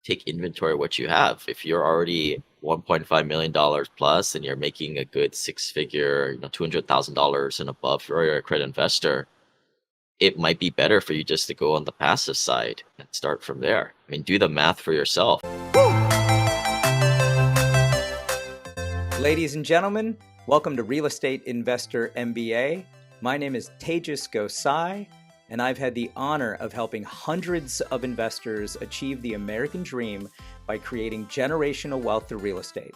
take inventory of what you have. If you're already $1.5 million plus and you're making a good six-figure, $200,000 and above for a credit investor, it might be better for you just to go on the passive side and start from there. I mean, do the math for yourself. Ladies and gentlemen, welcome to Real Estate Investor MBA. My name is Tejas Gosai, and I've had the honor of helping hundreds of investors achieve the American dream by creating generational wealth through real estate.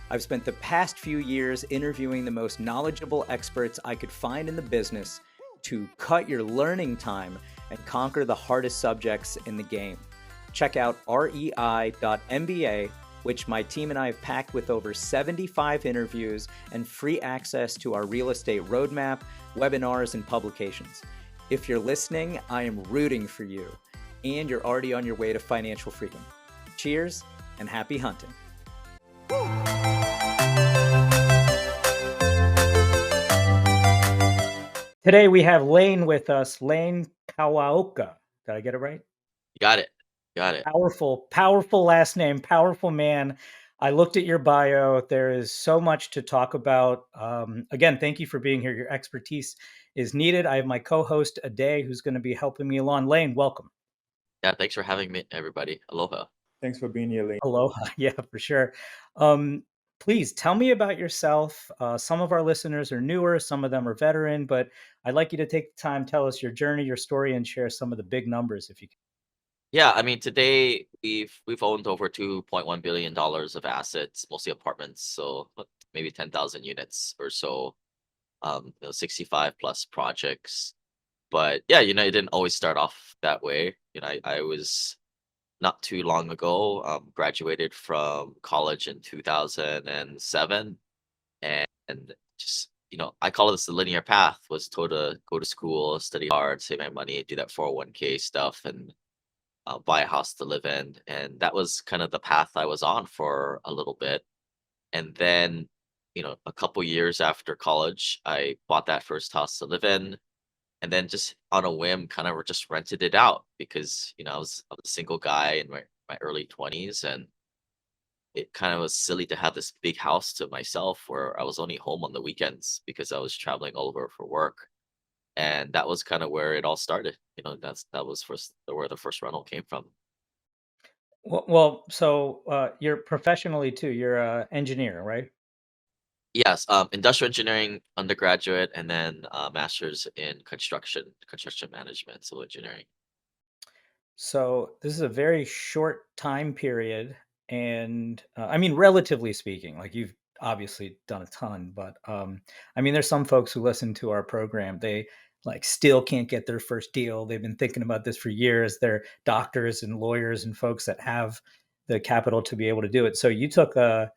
I've spent the past few years interviewing the most knowledgeable experts I could find in the business to cut your learning time and conquer the hardest subjects in the game. Check out rei.mba, which my team and I have packed with over 75 interviews and free access to our real estate roadmap, webinars, and publications. If you're listening, I am rooting for you, and you're already on your way to financial freedom. Cheers and happy hunting. Today we have Lane with us, Lane Kawaoka. Did I get it right? You got it. Got it. Powerful last name, powerful man. I looked at your bio. There is so much to talk about. Again, thank you for being here. Your expertise is needed. I have my co-host Ade, who's going to be helping me along. Lane, welcome. Yeah, thanks for having me, everybody. Aloha. Thanks for being here, Lane. Aloha. Yeah, for sure. Please tell me about yourself. Some of our listeners are newer, some of them are veteran, but I'd like you to take the time, tell us your journey, your story, and share some of the big numbers if you can. Yeah, I mean, today we've owned over $2.1 billion of assets, mostly apartments, so maybe 10,000 units or so, 65 plus projects. But yeah, it didn't always start off that way. I was not too long ago, graduated from college in 2007, and just I call this the linear path. Was told to go to school, study hard, save my money, do that 401k stuff, and buy a house to live in. And that was kind of the path I was on for a little bit. And then, a couple years after college, I bought that first house to live in. And then just on a whim, kind of just rented it out because, I was a single guy in my early 20s. And it kind of was silly to have this big house to myself where I was only home on the weekends because I was traveling all over for work. And that was kind of where it all started. That was first where the first rental came from. So you're professionally too. You're an engineer, right? Yes, industrial engineering undergraduate, and then master's in construction management, civil engineering. So this is a very short time period, and I mean, relatively speaking, like you've obviously done a ton, but I mean, there's some folks who listen to our program. They like still can't get their first deal. They've been thinking about this for years. They're doctors and lawyers and folks that have the capital to be able to do it. So you took a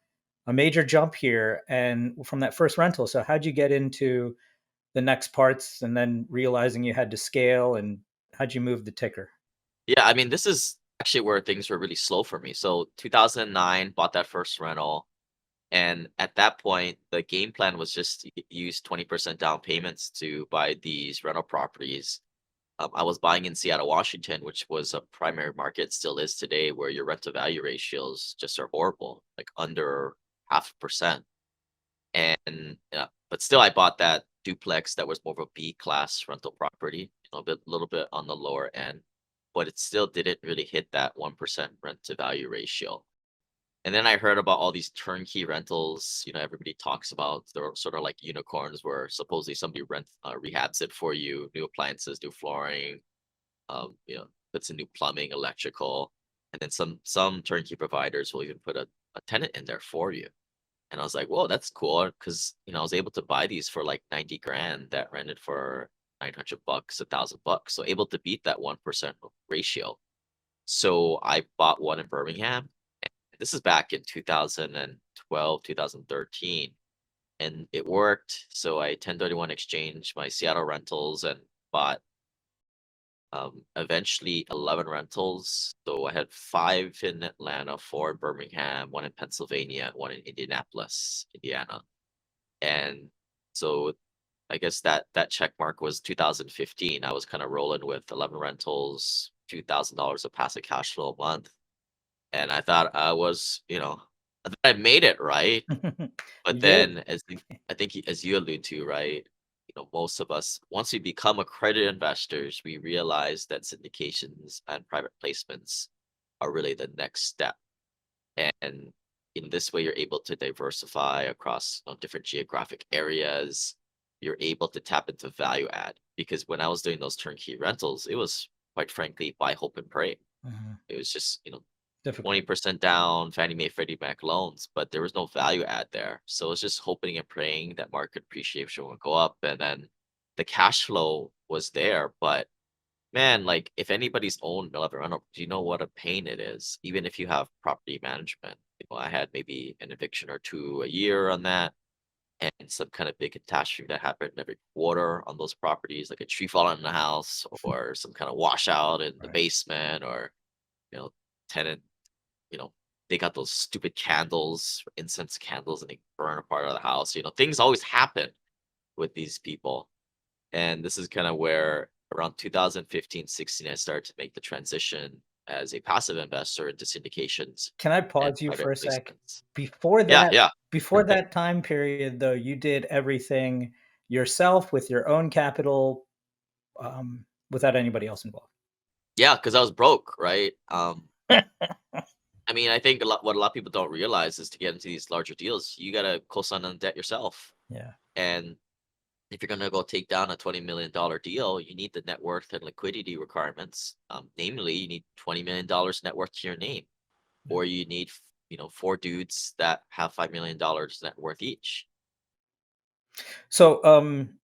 major jump here, and from that first rental. So how'd you get into the next parts, and then realizing you had to scale, and how'd you move the ticker? Yeah, I mean, this is actually where things were really slow for me. So 2009, bought that first rental, and at that point, the game plan was just use 20% down payments to buy these rental properties. I was buying in Seattle, Washington, which was a primary market, still is today, where your rent to value ratios just are horrible, like under 0.5%. And but still, I bought that duplex that was more of a B class rental property, little bit on the lower end, but it still didn't really hit that 1% rent to value ratio. And then I heard about all these turnkey rentals. Everybody talks about they're sort of like unicorns, where supposedly somebody rehabs it for you, new appliances, new flooring, puts in new plumbing, electrical, and then some turnkey providers will even put a tenant in there for you. And I was like, whoa, that's cool. Because, I was able to buy these for like 90 grand that rented for $900, $1,000. So able to beat that 1% ratio. So I bought one in Birmingham. This is back in 2012, 2013. And it worked. So I 1031 exchanged my Seattle rentals and bought eventually 11 rentals. So I had 5 in Atlanta, 4 in Birmingham, 1 in Pennsylvania, 1 in Indianapolis, Indiana. And so I guess that check mark was 2015. I was kind of rolling with 11 rentals, $2,000 of passive cash flow a month. and I thought I thought I made it, right? But You did. then I think as you allude to, right, most of us, once we become accredited investors, we realize that syndications and private placements are really the next step. And in this way, you're able to diversify across different geographic areas. You're able to tap into value add because when I was doing those turnkey rentals, it was quite frankly buy, hope, and pray. Mhm. It was just, Difficult. 20% down, Fannie Mae, Freddie Mac loans, but there was no value add there. So it's just hoping and praying that market appreciation will go up. And then the cash flow was there. But man, like if anybody's owned Beloved Rental, do you know what a pain it is? Even if you have property management. I had maybe an eviction or two a year on that and some kind of big catastrophe that happened every quarter on those properties, like a tree falling in the house or some kind of washout in the Right. basement or, you know, tenant they got those stupid candles, incense candles, and they burn a part of the house. Things always happen with these people. And this is kind of where around 2015, 16, I started to make the transition as a passive investor into syndications Can I and pause you private for a sec? placements. Before Yeah, that yeah. before that time period, though, you did everything yourself with your own capital, without anybody else involved. Yeah, because I was broke, right? I mean, I think what a lot of people don't realize is to get into these larger deals, you got to co-sign on the debt yourself. Yeah. And if you're gonna go take down a $20 million deal, you need the net worth and liquidity requirements. Namely, you need $20 million net worth to your name, Yeah. or you need, four dudes that have $5 million net worth each. So,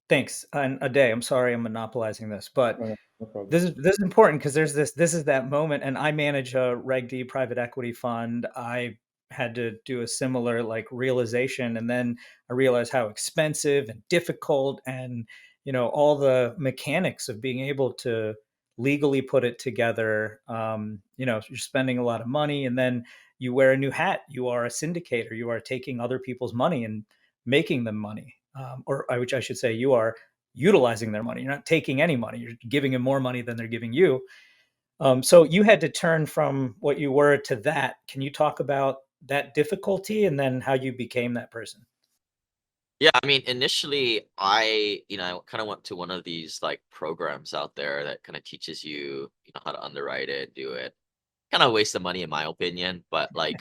thanks. And a day. I'm sorry I'm monopolizing this, but No, no problem. this is important because this is that moment, and I manage a Reg D private equity fund. I had to do a similar like realization, and then I realized how expensive and difficult, and all the mechanics of being able to legally put it together. You're spending a lot of money, and then you wear a new hat. You are a syndicator. You are taking other people's money and making them money, which I should say, you are utilizing their money. You're not taking any money. You're giving them more money than they're giving you. So you had to turn from what you were to that. Can you talk about that difficulty and then how you became that person? Yeah, I mean, initially, I kind of went to one of these like programs out there that kind of teaches you, how to underwrite it, do it. Kind of waste of money, in my opinion, but like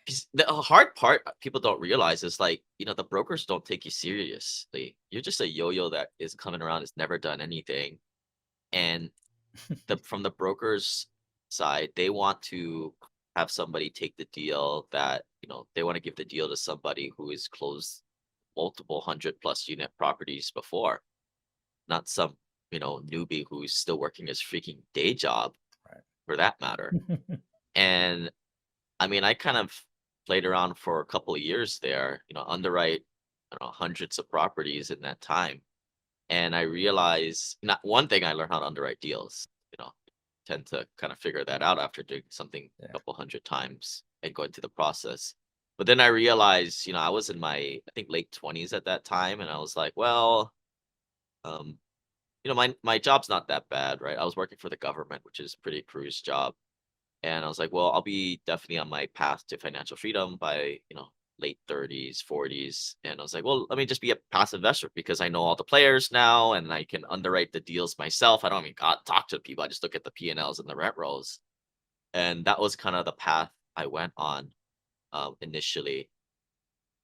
'cause the hard part people don't realize is like, the brokers don't take you seriously. You're just a yo-yo that is coming around, has never done anything. And from the broker's side, they want to have somebody take the deal that, they want to give the deal to somebody who has closed multiple 100+ unit properties before, not some, newbie who's still working his freaking day job for that matter. Right. And I mean, I kind of played around for a couple of years there, underwrite, I don't know, hundreds of properties in that time. And I realized not one thing I learned how to underwrite deals, tend to kind of figure that out after doing something a Yeah. couple hundred times and going through the process. But then I realized, I was in my, I think, late 20s at that time. And I was like, well, um, my job's not that bad, right? I was working for the government, which is a pretty cruise job. And I was like, well, I'll be definitely on my path to financial freedom by, late 30s, 40s. And I was like, well, let me just be a passive investor because I know all the players now and I can underwrite the deals myself. I don't even got talk to people. I just look at the P&Ls and the rent rolls. And that was kind of the path I went on initially.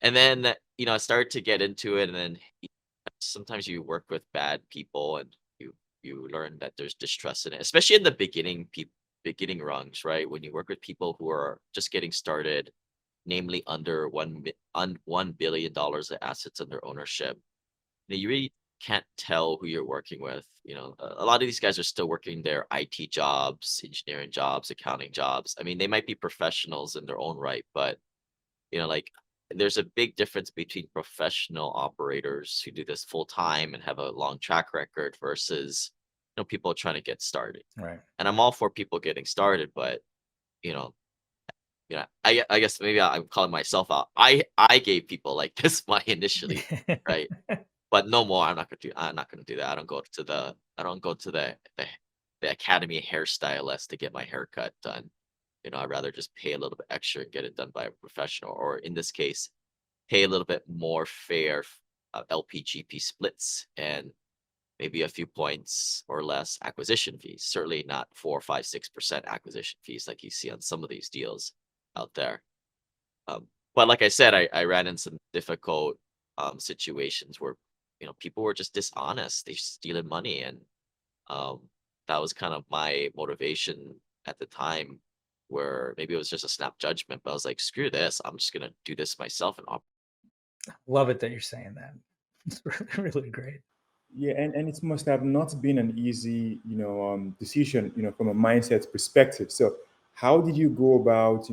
And then, I started to get into it. And then sometimes you work with bad people and you learn that there's distrust in it, especially in the beginning rungs, right? When you work with people who are just getting started, namely under $1 billion of assets under ownership, you really can't tell who you're working with. A lot of these guys are still working their IT jobs, engineering jobs, accounting jobs. I mean, they might be professionals in their own right, but like there's a big difference between professional operators who do this full time and have a long track record versus people trying to get started. Right. And I'm all for people getting started, but you know, I guess maybe I'm calling myself out. I gave people like this money initially, right? But no more. I'm not gonna do that. I don't go to the academy hairstylist to get my haircut done. I'd rather just pay a little bit extra and get it done by a professional, or in this case, pay a little bit more fair LPGP splits and maybe a few points or less acquisition fees. Certainly not 4, 5, 6% acquisition fees like you see on some of these deals out there. But like I said, I ran in some difficult situations where people were just dishonest. They stealing money, and um, that was kind of my motivation at the time. Where maybe it was just a snap judgment, but I was like, screw this. I'm just gonna do this myself and Love it that you're saying that. It's really, really great. Yeah, and it must have not been an easy, decision, from a mindset perspective. So, how did you go about,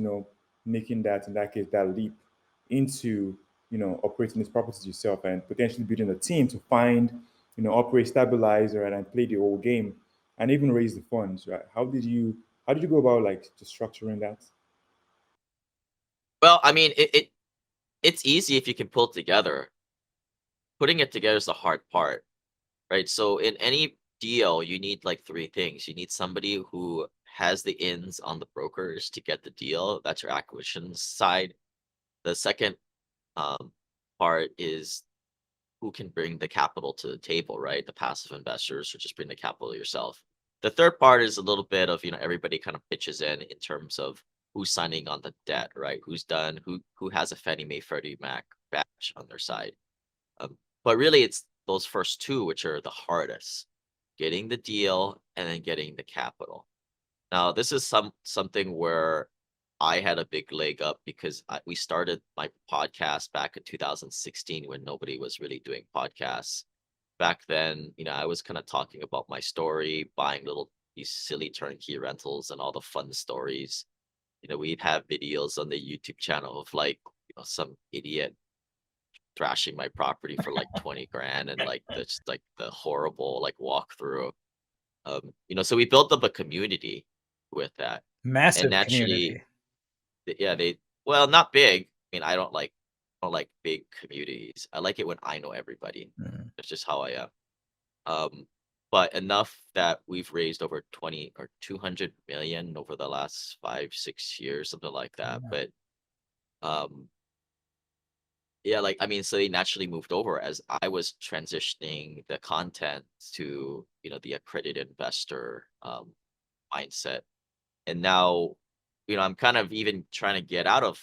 making that, in that case, that leap into, operating these properties yourself and potentially building a team to find, operate stabilizer and play the whole game and even raise the funds, right? How did you go about like just structuring that? well, I mean, it's easy if you can pull it together. Putting it together is the hard part, right? So in any deal, you need like three things. You need somebody who has the ins on the brokers to get the deal. That's your acquisition side. The second um, part is who can bring the capital to the table, right? The passive investors, or just bring the capital yourself. The third part is a little bit of, everybody kind of pitches in terms of who's signing on the debt, right? Who's done, who has a Fannie Mae, Freddie Mac batch on their side. But really, it's those first two which are the hardest: getting the deal and then getting the capital. Now, this is something where I had a big leg up because we started my podcast back in 2016 when nobody was really doing podcasts. Back then, I was kind of talking about my story, buying these silly turnkey rentals and all the fun stories. We'd have videos on the YouTube channel of like, some idiot thrashing my property for like 20 grand and like the horrible like walkthrough. So we built up a community with that. And Massive naturally, community. yeah, well, not big. I mean, I don't like big communities. I like it when I know everybody. Mm. That's just how I am. Um, but enough that we've raised over 20 or 200 million over the last 5, 6 years, something like that. Yeah. But um, yeah, like, I mean, so they naturally moved over as I was transitioning the content to, the accredited investor mindset. And now, I'm kind of even trying to get out of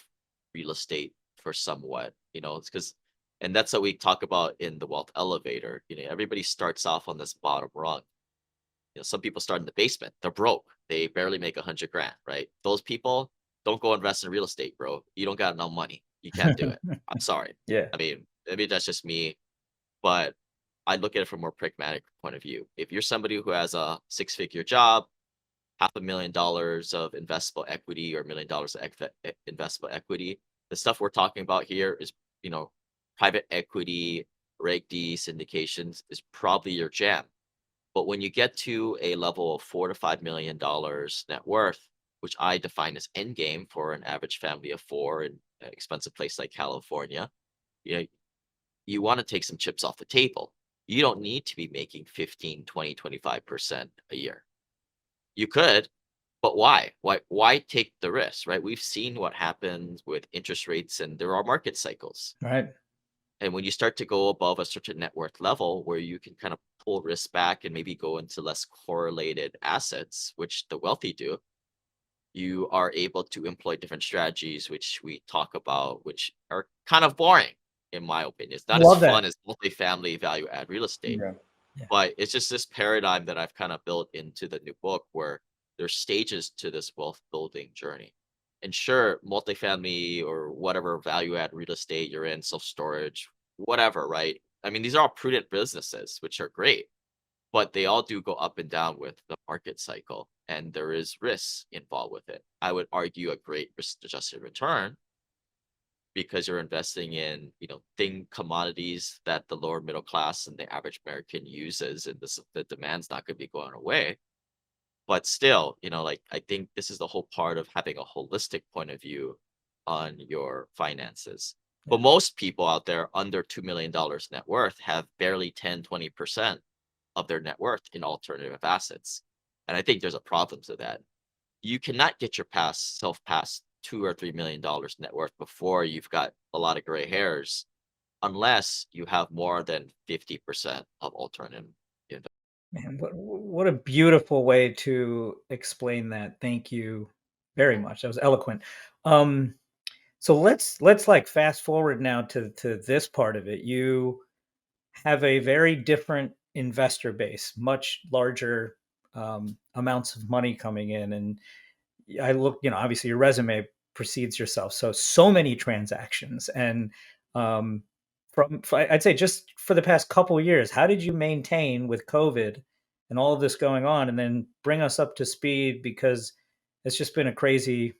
real estate for somewhat, it's because, and that's what we talk about in the wealth elevator. Everybody starts off on this bottom rung. Some people start in the basement. They're broke. They barely make 100 grand, right? Those people don't go invest in real estate, bro. You don't got no money. You can't do it. I'm sorry. Yeah. I mean, maybe that's just me, but I look at it from a more pragmatic point of view. If you're somebody who has a six-figure job, $500,000 of investable equity or $1 million of investable equity, the stuff we're talking about here is, private equity, Reg D, syndications is probably your jam. But when you get to a level of $4 to $5 million net worth, which I define as end game for an average family of four in an expensive place like California, you know, you want to take some chips off the table. You don't need to be making 15, 20, 25% a year. You could, but why? Why take the risk, right? We've seen what happens with interest rates and there are market cycles. Right. And when you start to go above a certain net worth level where you can kind of pull risk back and maybe go into less correlated assets, which the wealthy do, you are able to employ different strategies, which we talk about, which are kind of boring, in my opinion. It's not as Love that. fun as multifamily value add real estate, Yeah. Yeah. but it's just this paradigm that I've kind of built into the new book where there's stages to this wealth building journey. And sure, multifamily or whatever value add real estate you're in, self storage, whatever, right? I mean, these are all prudent businesses, which are great, but they all do go up and down with the market cycle, and there is risk involved with it. I would argue a great risk adjusted return because you're investing in, thing commodities that the lower middle class and the average American uses, and the demand's not going to be going away. But still, like, I think this is the whole part of having a holistic point of view on your finances. But Yeah. most people out there under $2 million net worth have barely 10, 20% of their net worth in alternative assets. And I think there's a problem to that. you cannot get your past 2 or $3 million net worth before you've got a lot of gray hairs, unless you have more than 50% of alternative investment. Man, what a beautiful way to explain that. Thank you very much. That was eloquent. Um, so let's like fast forward now to this part of it. You have a very different investor base, much larger amounts of money coming in, and I look, obviously your resume precedes yourself. So many transactions, and um, I'd say just for the past couple of years, how did you maintain with COVID and all of this going on, and then bring us up to speed because it's just been a crazy,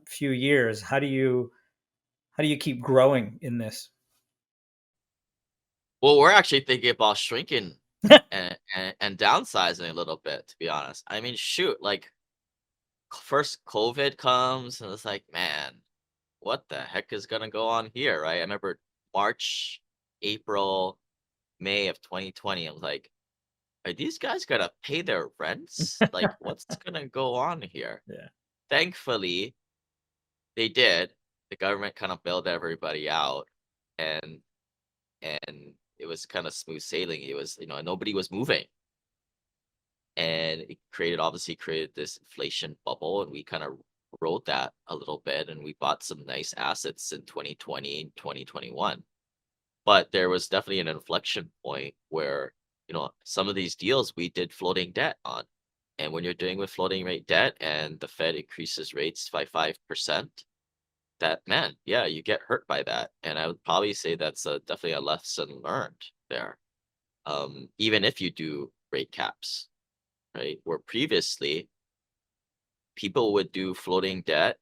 few years. How do you keep growing in this? Well, we're actually thinking about shrinking and downsizing a little bit, to be honest. I mean, shoot, like first COVID comes and it's like, man, what the heck is gonna go on here, right? I remember March, April, May of 2020. I was like, are these guys gonna pay their rents? Like, what's gonna go on here? Yeah. Thankfully, they did. The government kind of bailed everybody out, and it was kind of smooth sailing. It was, nobody was moving, and it obviously created this inflation bubble, and we kind of rode that a little bit, and we bought some nice assets in 2020 and 2021. But there was definitely an inflection point where, some of these deals we did floating debt on. And when you're doing with floating rate debt and the Fed increases rates by 5%, that, man, yeah, you get hurt by that. And I would probably say that's definitely a lesson learned there. Even if you do rate caps, right? Where previously people would do floating debt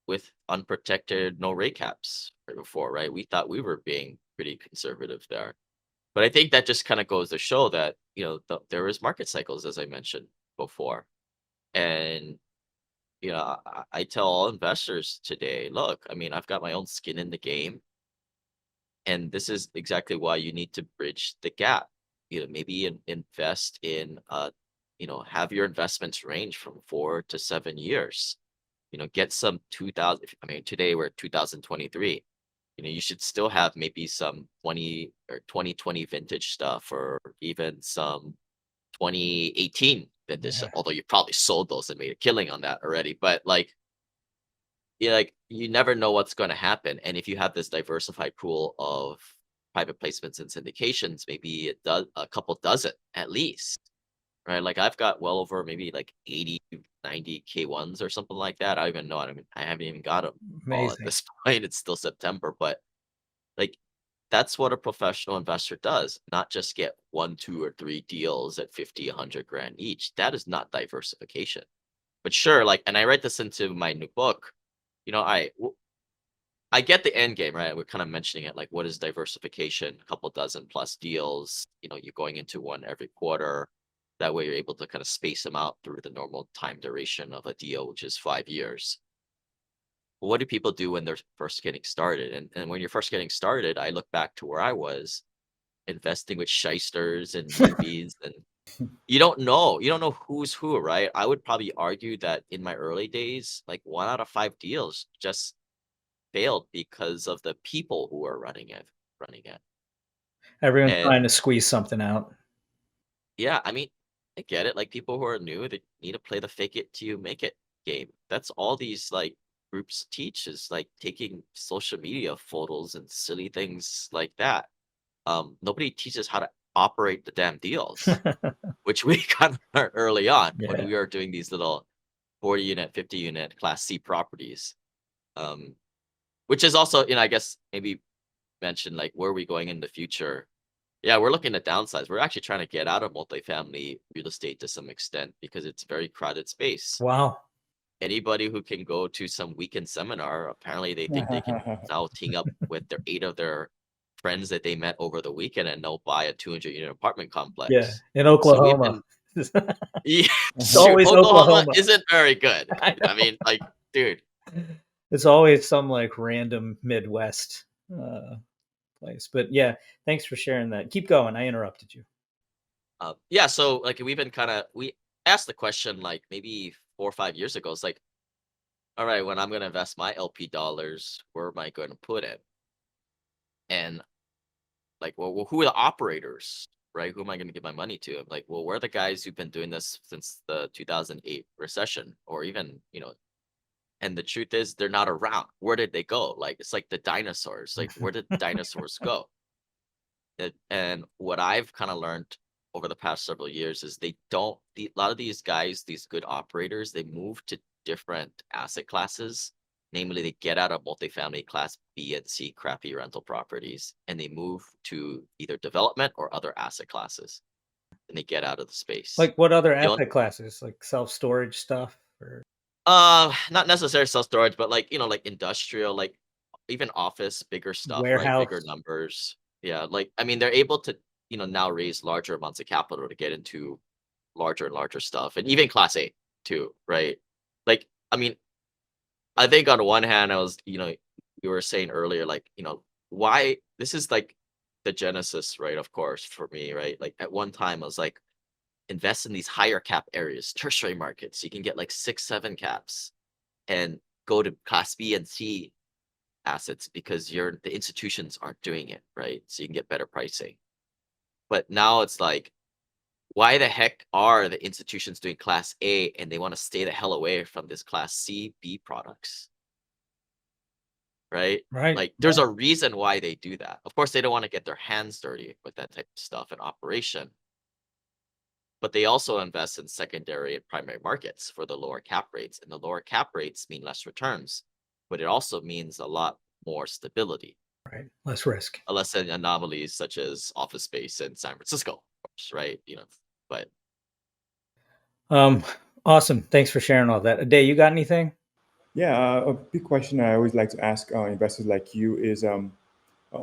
with unprotected no rate caps right before, right? We thought we were being pretty conservative there. But I think that just kind of goes to show that, there is market cycles, as I mentioned before. And, I tell all investors today, look, I mean, I've got my own skin in the game. And this is exactly why you need to bridge the gap. Maybe invest in, have your investments range from 4 to 7 years. Get some 2000. I mean, today we're 2023. You should still have maybe some 20 or 2020 vintage stuff, or even some 2018 vintage stuff. Yeah. Although you probably sold those and made a killing on that already. But like you never know what's going to happen. And if you have this diversified pool of private placements and syndications, maybe it does a couple dozen at least, right? Like I've got well over maybe like 80, 90 K1s or something like that. I don't even know. I haven't even got them all at Amazing. this point. It's still September, but like that's what a professional investor does, not just get 1, 2, or 3 deals at 50, 100 grand each. That is not diversification. But sure, like, and I write this into my new book. I get the end game, right? We're kind of mentioning it, like what is diversification? A couple dozen plus deals. You're going into one every quarter. That way, you're able to kind of space them out through the normal time duration of a deal, which is 5 years. But what do people do when they're first getting started? And when you're first getting started, I look back to where I was investing with shysters and newbies, and you don't know who's who, right? I would probably argue that in my early days, like 1 out of 5 deals just failed because of the people who are running it. Everyone's And trying to squeeze something out. yeah, I mean, I get it. Like people who are new, they need to play the fake it till you make it game. That's all these like groups teach, is like taking social media photos and silly things like that. Nobody teaches how to operate the damn deals, which we kind of learned early on when Yeah. we were doing these little 40 unit, 50 unit Class C properties. Um, which is also, I guess maybe mention like where are we going in the future. Yeah, we're looking at downsides. We're actually trying to get out of multifamily real estate to some extent because it's a very crowded space. Wow. Anybody who can go to some weekend seminar, apparently they think they can now team up with their 8 of their friends that they met over the weekend and they'll buy a 200-unit apartment Yeah. complex. In So we've Oklahoma. been, yeah, It's shoot, always Oklahoma Oklahoma. isn't very good. I I know. mean, like, dude, It's always some like random Midwest place. But yeah, thanks for sharing that. Keep going. I interrupted you. yeah. So like we asked the question like maybe 4 or 5 years ago. It's like, all right, when I'm going to invest my LP dollars, where am I going to put it? And like, well, who are the operators, right? Who am I going to give my money to? I'm like, well, where are the guys who've been doing this since the 2008 recession, or even, and the truth is they're not around. Where did they go? Like, it's like the dinosaurs. Like, where did dinosaurs go? And what I've kind of learned over the past several years is a lot of these guys, these good operators, they move to different asset classes. Namely, they get out of multifamily class B and C crappy rental properties and they move to either development or other asset classes. And they get out of the space. Like what other They don't asset classes? Like self-storage stuff or not necessarily self-storage, but like, like industrial, like even office, bigger stuff, right? Bigger warehouse? numbers. Yeah, like I mean, they're able to, now raise larger amounts of capital to get into larger and larger stuff, and even Class A too, right? Like, I mean, I think on one hand, I was, you were saying earlier, like, why this is like the genesis, right? Of course, for me, right? Like at one time, I was like, invest in these higher cap areas, tertiary markets. You can get like 6, 7 caps and go to Class B and C assets because the institutions aren't doing it, right? So you can get better pricing. But now it's like, why the heck are the institutions doing Class A and they want to stay the hell away from this Class C, B products, right? Right. Like, there's a reason why they do that. Of course, they don't want to get their hands dirty with that type of stuff in operation, but they also invest in secondary and primary markets for the lower cap rates. And the lower cap rates mean less returns, but it also means a lot more stability. Right. Less risk. Unless in anomalies such as office space in San Francisco, of course, right? But Um, awesome. Thanks for sharing all that. Day, you got anything? Yeah, a big question I always like to ask investors like you is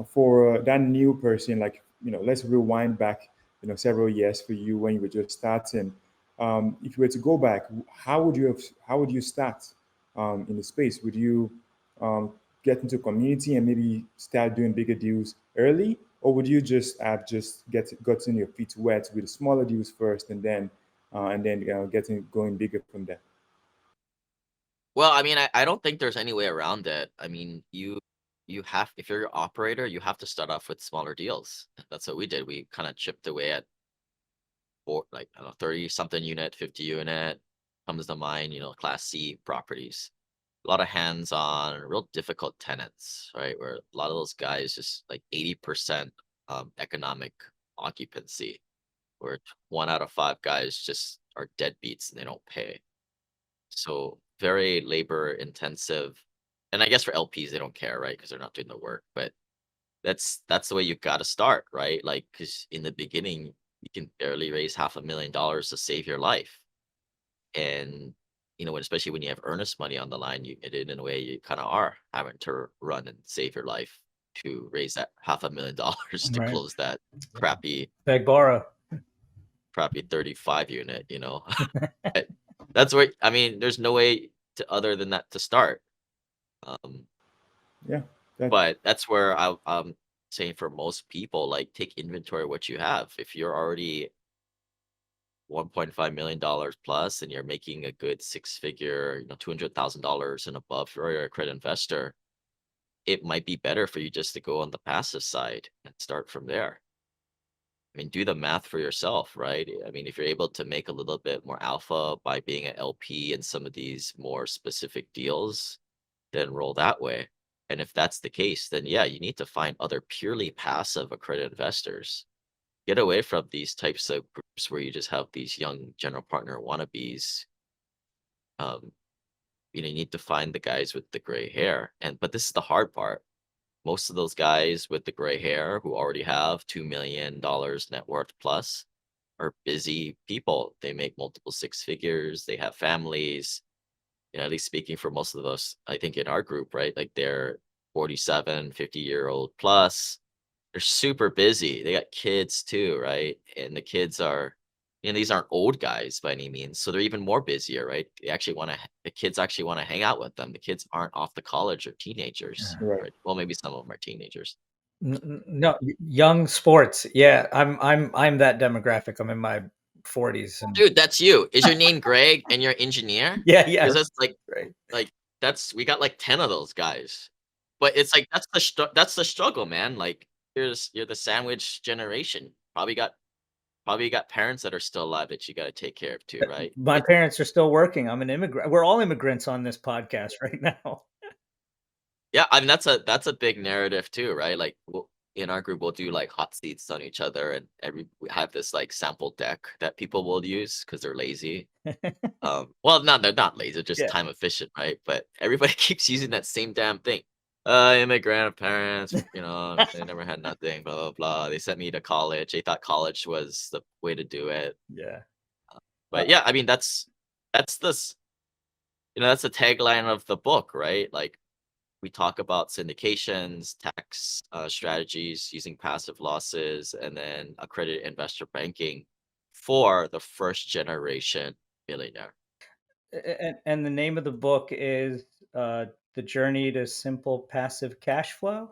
for that new person, like, let's rewind back, several years for you when you were just starting. If you were to go back, how would you start in the space? Would you get into community and maybe start doing bigger deals early, or would you just have just gotten your feet wet with smaller deals first, and then getting going bigger from there? well, I mean, I don't think there's any way around it. I mean, you have if you're an operator, you have to start off with smaller deals. That's what we did. We kind of chipped away at like, I don't know, 30 something unit, 50 unit comes to mind, Class C properties. A lot of hands-on, real difficult tenants, right? Where a lot of those guys just like 80% economic occupancy, where 1 out of 5 guys just are deadbeats and they don't pay. So very labor intensive. And I guess for LPs, they don't care, right? Because they're not doing the work. But that's the way you got to start, right? Like, because in the beginning, you can barely raise $500,000 to save your life. And especially when you have earnest money on the line, in a way you kind of are having to run and save your life to raise that $500,000 to Right. close that crappy Beg, borrow. 35 unit. But that's where, I mean, there's no way to other than that to start. Um, Yeah, that, but that's where I'm saying for most people, like, take inventory of what you have. If you're already $1.5 million plus and you're making a good 6 figure, $200,000 and above for a credit investor, it might be better for you just to go on the passive side and start from there. I mean, do the math for yourself, right? I mean, if you're able to make a little bit more alpha by being an LP in some of these more specific deals, then roll that way. And if that's the case, then yeah, you need to find other purely passive accredited investors. Get away from these types of groups where you just have these young general partner wannabes. Um, you need to find the guys with the gray hair. But this is the hard part. Most of those guys with the gray hair who already have $2 million net worth plus are busy people. They make multiple 6 figures. They have families. At least speaking for most of us, I think in our group, right? Like they're 47, 50-year-old plus. They're super busy. They got kids too, right? And the kids are, these aren't old guys by any means. So they're even more busier, right? The kids actually want to hang out with them. The kids aren't off to college or teenagers, right. right? Well, maybe some of them are teenagers. No, young sports. Yeah, I'm that demographic. I'm in my 40s and Dude, that's you. Is your name Greg and you're an engineer? yeah, Because that's like, right. like we got like 10 of those guys. But it's like that's the struggle, man. Like you're the sandwich generation. Probably got parents that are still alive that you got to take care of too, right? My parents are still working. I'm an immigrant. We're all immigrants on this podcast right now. Yeah, I mean that's a big narrative too, right? Like in our group, we'll do like hot seats on each other, and we have this like sample deck that people will use because they're lazy. Well, no, they're not lazy, they're just Yeah, time efficient, right? But everybody keeps using that same damn thing. My grandparents, they never had nothing, blah blah blah. They sent me to college. They thought college was the way to do it. yeah. But yeah, I mean that's this that's the tagline of the book, right? Like we talk about syndications, tax strategies using passive losses, and then accredited investor banking for the first generation millionaire. And the name of the book is The Journey to Simple Passive Cash Flow.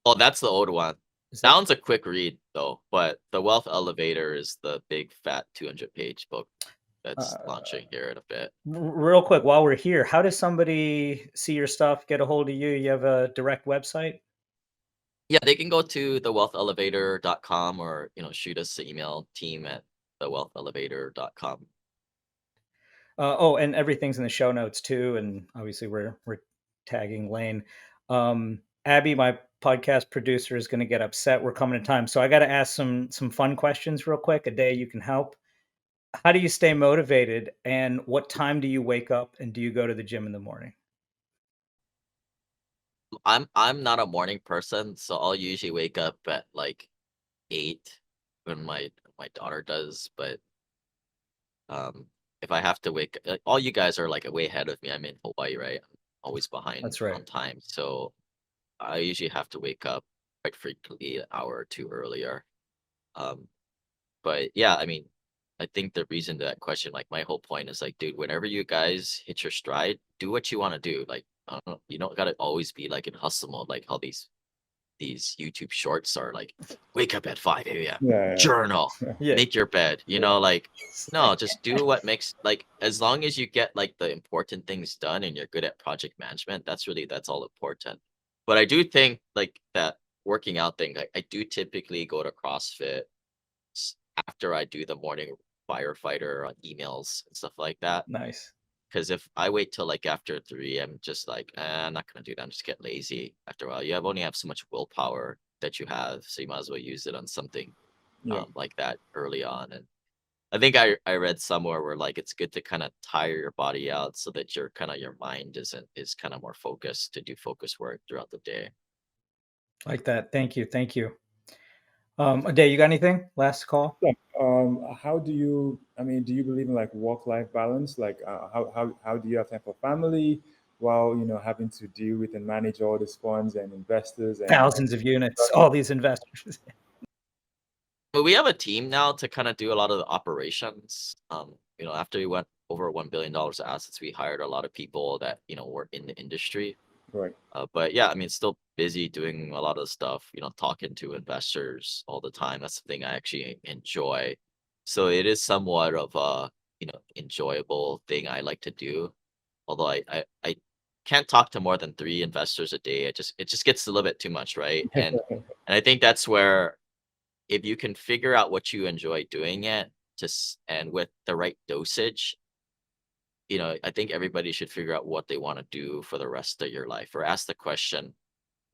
Oh, that's the old one. Is That that one's a quick read though, but the Wealth Elevator is the big fat 200-page book that's uh, launching here in a bit. real quick while we're here? How does somebody see your stuff, get a hold of you? You have a direct website? Yeah, they can go to thewealthelevator.com or shoot us an email team at thewealthelevator.com. Oh, and everything's in the show notes too. And obviously, we're tagging Lane. Abby, my podcast producer, is going to get upset. We're coming to time, so I got to ask some fun questions real quick. A day you can help. How do you stay motivated? And what time do you wake up? And do you go to the gym in the morning? I'm not a morning person, so I'll usually wake up at like 8 when my daughter does, but um if I have to all you guys are like way ahead of me. I'm in Hawaii, right? I'm always behind That's right. on time. So I usually have to wake up quite frequently an hour or two earlier. Um but yeah, I mean, I think the reason to that question, like my whole point is like, dude, whenever you guys hit your stride, do what you want to do. Like, I don't know, you don't gotta always be like in hustle mode, like how these YouTube shorts are like, wake up at 5 a.m., Yeah, journal, yeah, Yeah. make your bed, like, no, just do what makes, like, as long as you get like the important things done and you're good at project management, that's all important. But I do think like that working out thing, I do typically go to CrossFit after I do the morning firefighter on emails and stuff like that. Nice. Because if I wait till like after 3, I'm just like, I'm not gonna do that. I'm just get lazy after a while. Only have so much willpower that you have, so you might as well use it on something yeah. like that early on. And I think I read somewhere where like it's good to kind of tire your body out so that your mind is kind of more focused to do focus work throughout the day. Like that. Thank you. Thank you. Ade, you got anything? Last call. Yeah. How do you? I mean, do you believe in like work-life balance? Like, how do you have time for family while having to deal with and manage all these funds and investors and Thousands of units. All these investors. But we have a team now to kind of do a lot of the operations. After we went over $1 billion of assets, we hired a lot of people that were in the industry. right? But yeah, I mean, still busy doing a lot of stuff, talking to investors all the time. That's something I actually enjoy. So it is somewhat of a, enjoyable thing I like to do. Although I can't talk to more than 3 investors a day. It just gets a little bit too much, right? And I think that's where if you can figure out what you enjoy doing it and with the right dosage, I think everybody should figure out what they want to do for the rest of your life or ask the question.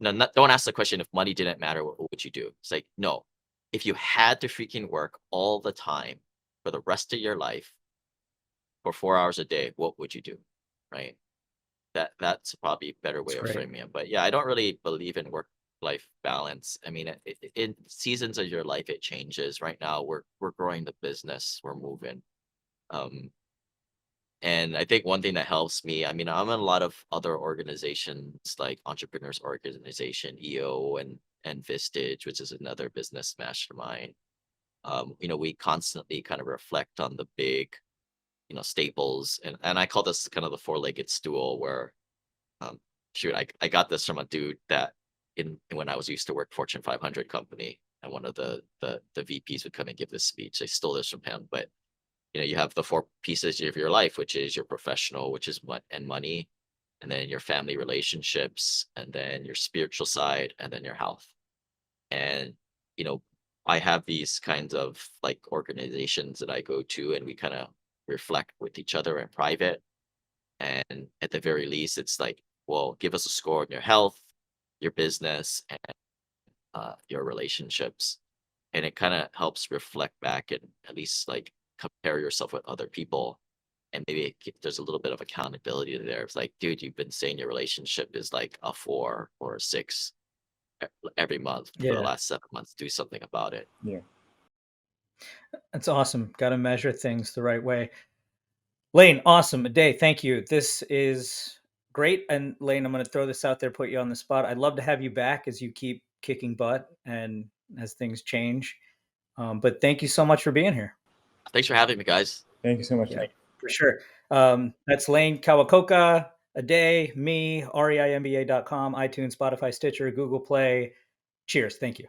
No, don't ask the question if money didn't matter, what would you do? It's like, no, if you had to freaking work all the time for the rest of your life for 4 hours a day, what would you do? Right. That's probably a better way That's of great. framing it. But yeah, I don't really believe in work life balance. I mean, in seasons of your life, it changes. Right now, we're growing the business, we're moving. Um, and I think one thing that helps me, I mean, I'm in a lot of other organizations like Entrepreneurs Organization, EO, and Vistage, which is another business mastermind. We constantly kind of reflect on the big, staples, and I call this kind of the four-legged stool where shoot, I got this from a dude that in when I was used to work Fortune 500 company, and one of the VPs would come and give this speech. I stole this from him, but you have the four pieces of your life, which is your professional, which is what and money, and then your family relationships, and then your spiritual side, and then your health. And, you know, I have these kinds of like organizations that I go to, and we kind of reflect with each other in private. And at the very least, it's like, well, give us a score on your health, your business, and your relationships. And it kind of helps reflect back and at least like compare yourself with other people. And maybe there's a little bit of accountability there. It's like, dude, you've been saying your relationship is like a 4 or a 6 every month for the Yeah, last 7 months. Do something about it. Yeah. that's awesome. Got to measure things the right way. Lane, awesome. Day, thank you. This is great. And Lane, I'm going to throw this out there, put you on the spot. I'd love to have you back as you keep kicking butt and as things change. But thank you so much for being here. Thanks for having me, guys. Thank you so much. Yeah, for sure. That's Lane Kawaoka, a day, me, reimba.com, iTunes, Spotify, Stitcher, Google Play. Cheers. Thank you.